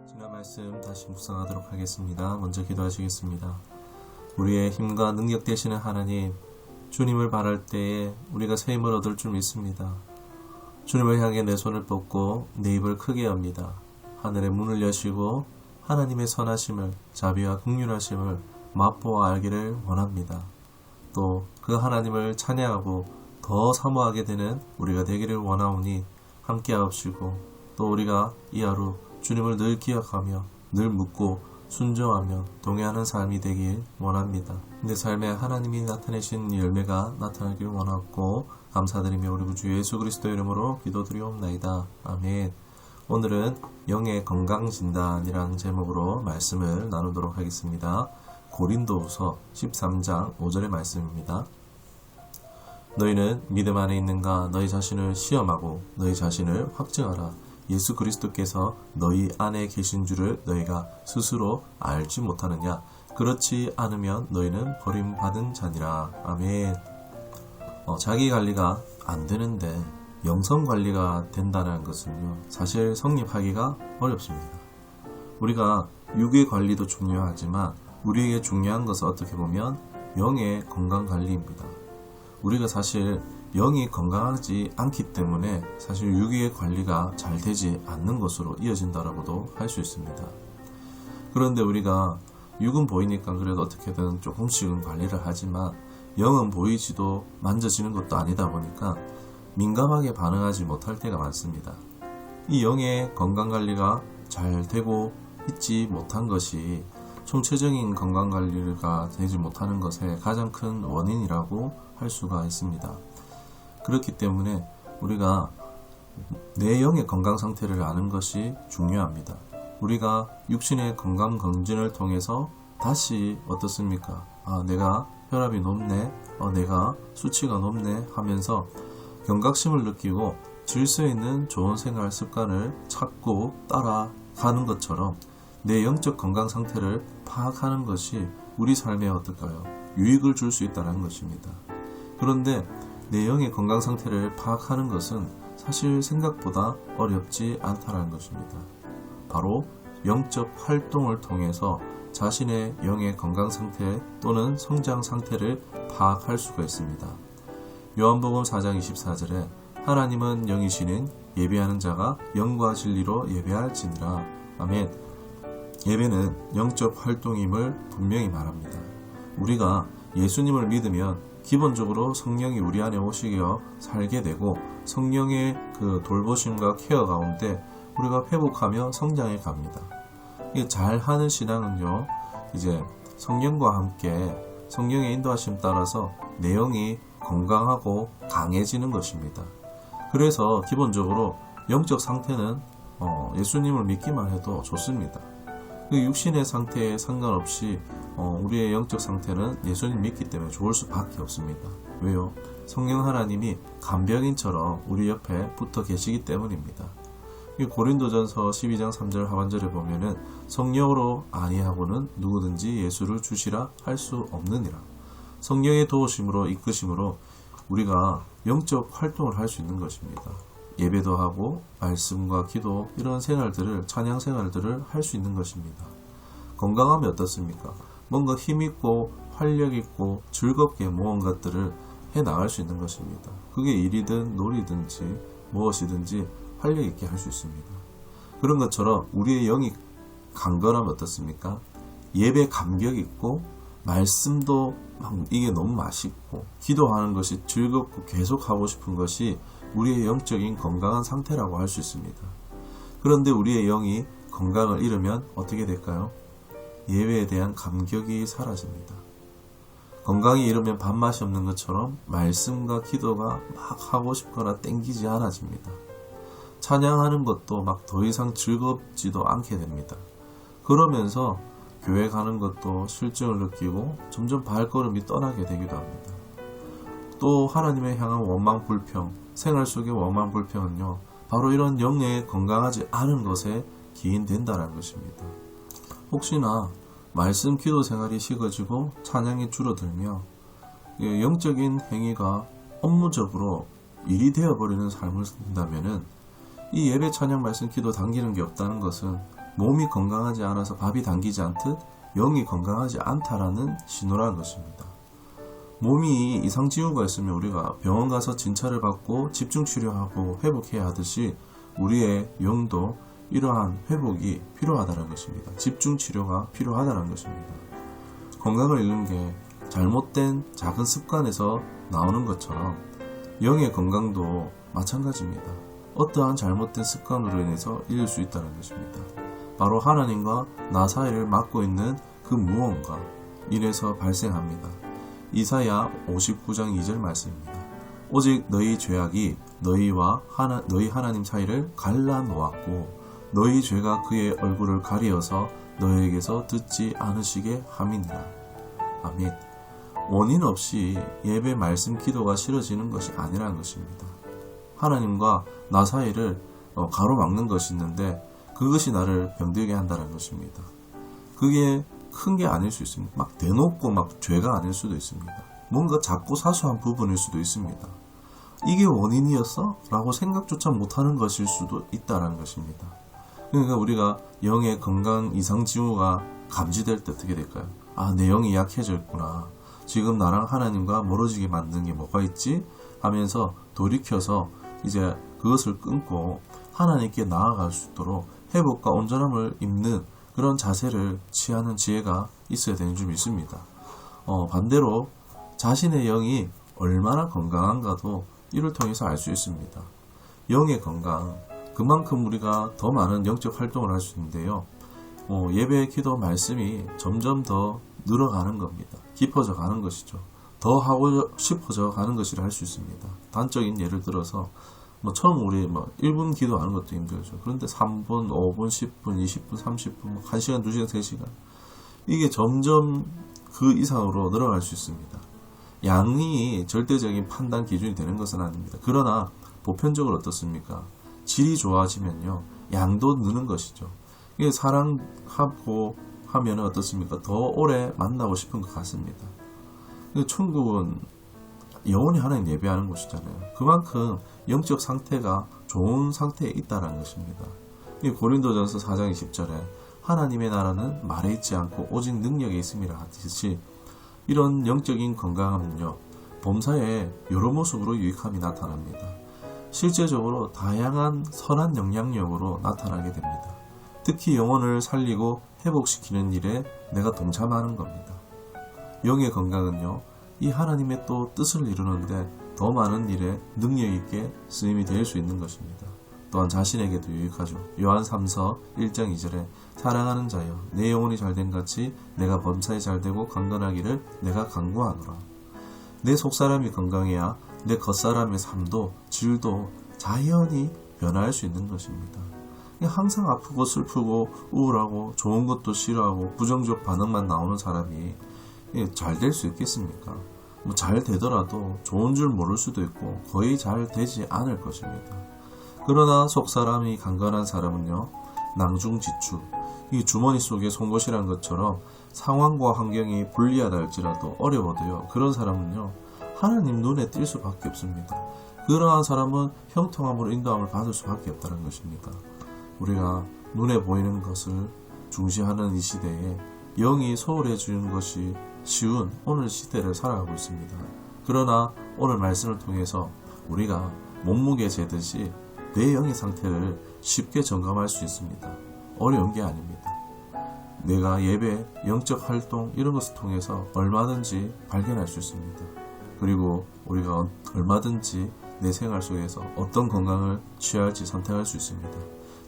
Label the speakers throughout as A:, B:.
A: 지난 말씀 다시 묵상하도록 하겠습니다. 먼저 기도하시겠습니다. 우리의 힘과 능력 되시는 하나님, 주님을 바랄 때에 우리가 새 힘을 얻을 줄 믿습니다. 주님을 향해 내 손을 뻗고 내 입을 크게 엽니다. 하늘의 문을 여시고 하나님의 선하심을, 자비와 긍휼하심을 맛보아 알기를 원합니다. 또 그 하나님을 찬양하고 더 사모하게 되는 우리가 되기를 원하오니 함께하옵시고, 또 우리가 이 하루 주님을 늘 기억하며 늘 묻고 순종하며 동행하는 삶이 되길 원합니다. 내 삶에 하나님이 나타내신 열매가 나타나길 원하고 감사드리며 우리 구주 예수 그리스도 이름으로 기도드리옵나이다. 아멘. 오늘은 영의 건강진단이라는 제목으로 말씀을 나누도록 하겠습니다. 고린도후서 13장 5절의 말씀입니다. 너희는 믿음 안에 있는가? 너희 자신을 시험하고 너희 자신을 확증하라. 예수 그리스도께서 너희 안에 계신 줄을 너희가 스스로 알지 못하느냐? 그렇지 않으면 너희는 버림받은 자니라. 아멘. 자기 관리가 안 되는데 영성 관리가 된다는 것은요, 사실 성립하기가 어렵습니다. 우리가 육의 관리도 중요하지만 우리에게 중요한 것은 어떻게 보면 영의 건강 관리입니다. 우리가 사실 영이 건강하지 않기 때문에 사실 육의 관리가 잘 되지 않는 것으로 이어진다라고도 할 수 있습니다. 그런데 우리가 육은 보이니까 그래도 어떻게든 조금씩은 관리를 하지만 영은 보이지도 만져지는 것도 아니다 보니까 민감하게 반응하지 못할 때가 많습니다. 이 영의 건강관리가 잘 되고 있지 못한 것이 총체적인 건강관리가 되지 못하는 것의 가장 큰 원인이라고 할 수가 있습니다. 그렇기 때문에 우리가 내 영의 건강 상태를 아는 것이 중요합니다. 우리가 육신의 건강 검진을 통해서 다시 어떻습니까? 내가 혈압이 높네, 내가 수치가 높네 하면서 경각심을 느끼고 질서 있는 좋은 생활 습관을 찾고 따라가는 것처럼 내 영적 건강 상태를 파악하는 것이 우리 삶에 어떨까요? 유익을 줄 수 있다는 것입니다. 그런데 내 영의 건강 상태를 파악하는 것은 사실 생각보다 어렵지 않다는 것입니다. 바로 영적 활동을 통해서 자신의 영의 건강 상태 또는 성장 상태를 파악할 수가 있습니다. 요한복음 4장 24절에 하나님은 영이시는 예배하는 자가 영과 진리로 예배할지니라. 아멘. 예배는 영적 활동임을 분명히 말합니다. 우리가 예수님을 믿으면 기본적으로 성령이 우리 안에 오시겨 살게 되고 성령의 그 돌보심과 케어 가운데 우리가 회복하며 성장해 갑니다. 이게 잘하는 신앙은요, 이제 성령과 함께 성령의 인도하심 따라서 내용이 건강하고 강해지는 것입니다. 그래서 기본적으로 영적 상태는 예수님을 믿기만 해도 좋습니다. 그 육신의 상태에 상관없이 우리의 영적 상태는 예수님 믿기 때문에 좋을 수밖에 없습니다. 왜요? 성령 하나님이 간병인처럼 우리 옆에 붙어 계시기 때문입니다. 고린도전서 12장 3절 하반절에 보면은 성령으로 아니하고는 누구든지 예수를 주시라 할 수 없느니라. 성령의 도우심으로 이끄심으로 우리가 영적 활동을 할 수 있는 것입니다. 예배도 하고 말씀과 기도 이런 생활들을, 찬양 생활들을 할 수 있는 것입니다. 건강하면 어떻습니까? 뭔가 힘있고 활력있고 즐겁게 무언가들을 해나갈 수 있는 것입니다. 그게 일이든 놀이든지 무엇이든지 활력있게 할 수 있습니다. 그런 것처럼 우리의 영이 강건하면 어떻습니까? 예배 감격있고 말씀도 이게 너무 맛있고 기도하는 것이 즐겁고 계속 하고 싶은 것이 우리의 영적인 건강한 상태라고 할 수 있습니다. 그런데 우리의 영이 건강을 잃으면 어떻게 될까요? 예배에 대한 감격이 사라집니다. 건강이 잃으면 밥맛이 없는 것처럼 말씀과 기도가 막 하고 싶거나 땡기지 않아집니다. 찬양하는 것도 막 더 이상 즐겁지도 않게 됩니다. 그러면서 교회 가는 것도 실증을 느끼고 점점 발걸음이 떠나게 되기도 합니다. 또 하나님의 향한 원망 불평, 생활 속의 원망 불평은요, 바로 이런 영에 건강하지 않은 것에 기인된다는 것입니다. 혹시나 말씀 기도 생활이 식어지고 찬양이 줄어들며 영적인 행위가 업무적으로 일이 되어버리는 삶을 산다면은 이 예배 찬양 말씀 기도 당기는 게 없다는 것은 몸이 건강하지 않아서 밥이 당기지 않듯 영이 건강하지 않다라는 신호라는 것입니다. 몸이 이상 징후가 있으면 우리가 병원 가서 진찰을 받고 집중 치료하고 회복해야 하듯이 우리의 영도 이러한 회복이 필요하다는 것입니다. 집중 치료가 필요하다는 것입니다. 건강을 잃는 게 잘못된 작은 습관에서 나오는 것처럼 영의 건강도 마찬가지입니다. 어떠한 잘못된 습관으로 인해서 잃을 수 있다는 것입니다. 바로 하나님과 나 사이를 막고 있는 그 무언가 이래서 발생합니다. 이사야 59장 2절 말씀입니다. 오직 너희 죄악이 너희와 너희 하나님 사이를 갈라놓았고 너희 죄가 그의 얼굴을 가리어서 너희에게서 듣지 않으시게 함이니라. 아멘. 원인 없이 예배 말씀 기도가 싫어지는 것이 아니라는 것입니다. 하나님과 나 사이를 가로막는 것이 있는데 그것이 나를 병들게 한다는 것입니다. 그게 큰 게 아닐 수 있습니다. 막 대놓고 막 죄가 아닐 수도 있습니다. 뭔가 작고 사소한 부분일 수도 있습니다. 이게 원인이었어? 라고 생각조차 못하는 것일 수도 있다는 것입니다. 그러니까 우리가 영의 건강 이상 징후가 감지될 때 어떻게 될까요? 아, 내 영이 약해졌구나. 지금 나랑 하나님과 멀어지게 만든 게 뭐가 있지? 하면서 돌이켜서 이제 그것을 끊고 하나님께 나아갈 수 있도록 회복과 온전함을 입는 그런 자세를 취하는 지혜가 있어야 되는 줄 믿습니다. 반대로 자신의 영이 얼마나 건강한가도 이를 통해서 알 수 있습니다. 영의 건강, 그만큼 우리가 더 많은 영적 활동을 할 수 있는데요. 예배, 기도, 말씀이 점점 더 늘어가는 겁니다. 깊어져 가는 것이죠. 더 하고 싶어져 가는 것이라 할 수 있습니다. 단적인 예를 들어서 처음 우리 1분 기도하는 것도 힘들죠. 그런데 3분, 5분, 10분, 20분, 30분, 1시간, 2시간, 3시간 이게 점점 그 이상으로 늘어갈 수 있습니다. 양이 절대적인 판단 기준이 되는 것은 아닙니다. 그러나 보편적으로 어떻습니까? 질이 좋아지면요 양도 느는 것이죠. 이게 사랑하고 하면 어떻습니까? 더 오래 만나고 싶은 것 같습니다. 천국은 영원히 하나님 예배하는 곳이잖아요. 그만큼 영적 상태가 좋은 상태에 있다는 것입니다. 고린도전서 4장 20절에 하나님의 나라는 말에 있지 않고 오직 능력에 있음이라 하듯이 이런 영적인 건강함은요 범사에 여러 모습으로 유익함이 나타납니다. 실제적으로 다양한 선한 영향력으로 나타나게 됩니다. 특히 영혼을 살리고 회복시키는 일에 내가 동참하는 겁니다. 영의 건강은요 이 하나님의 또 뜻을 이루는데 더 많은 일에 능력 있게 쓰임이 될 수 있는 것입니다. 또한 자신에게도 유익하죠. 요한 3서 1장 2절에 사랑하는 자여 내 영혼이 잘된 같이 내가 범사에 잘되고 강건하기를 내가 간구하노라. 내 속사람이 건강해야 내 겉사람의 삶도 질도 자연히 변화할 수 있는 것입니다. 항상 아프고 슬프고 우울하고 좋은 것도 싫어하고 부정적 반응만 나오는 사람이 잘 될 수 있겠습니까? 잘 되더라도 좋은 줄 모를 수도 있고 거의 잘 되지 않을 것입니다. 그러나 속사람이 강건한 사람은요 낭중지추 이 주머니 속에 송곳이란 것처럼 상황과 환경이 불리하다 할지라도 어려워도요 그런 사람은요 하나님 눈에 띌 수밖에 없습니다. 그러한 사람은 형통함으로 인도함을 받을 수밖에 없다는 것입니다. 우리가 눈에 보이는 것을 중시하는 이 시대에 영이 소홀해 지는 것이 쉬운 오늘 시대를 살아가고 있습니다. 그러나 오늘 말씀을 통해서 우리가 몸무게 재듯이 내 영의 상태를 쉽게 점검할 수 있습니다. 어려운 게 아닙니다. 내가 예배, 영적 활동 이런 것을 통해서 얼마든지 발견할 수 있습니다. 그리고 우리가 얼마든지 내 생활 속에서 어떤 건강을 취할지 선택할 수 있습니다.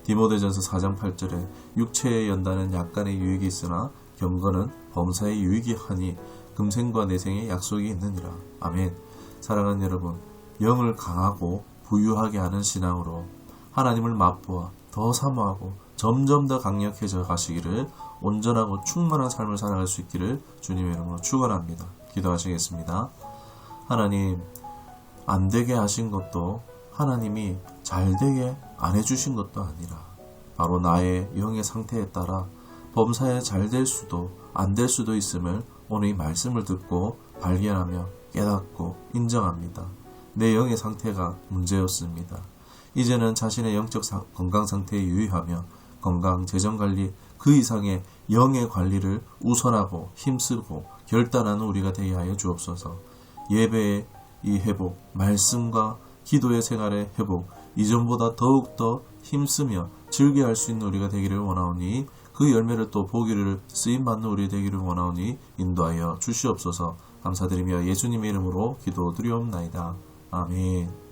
A: 디모데전서 4장 8절에 육체의 연단은 약간의 유익이 있으나 경건은 범사의 유익이 하니 금생과 내생의 약속이 있느니라. 아멘. 사랑하는 여러분, 영을 강하고 부유하게 하는 신앙으로 하나님을 맛보아 더 사모하고 점점 더 강력해져 가시기를 온전하고 충만한 삶을 살아갈 수 있기를 주님의 이름으로 축원합니다. 기도하시겠습니다. 하나님, 안 되게 하신 것도 하나님이 잘 되게 안 해주신 것도 아니라 바로 나의 영의 상태에 따라 범사에 잘 될 수도 안 될 수도 있음을 오늘 이 말씀을 듣고 발견하며 깨닫고 인정합니다. 내 영의 상태가 문제였습니다. 이제는 자신의 영적 건강 상태에 유의하며 건강, 재정관리, 그 이상의 영의 관리를 우선하고 힘쓰고 결단하는 우리가 되게 하여 주옵소서. 예배의 이 회복, 말씀과 기도의 생활의 회복, 이전보다 더욱더 힘쓰며 즐겨할 수 있는 우리가 되기를 원하오니 그 열매를 또 보기를 쓰임받는 우리 되기를 원하오니 인도하여 주시옵소서. 감사드리며 예수님의 이름으로 기도드리옵나이다. 아멘.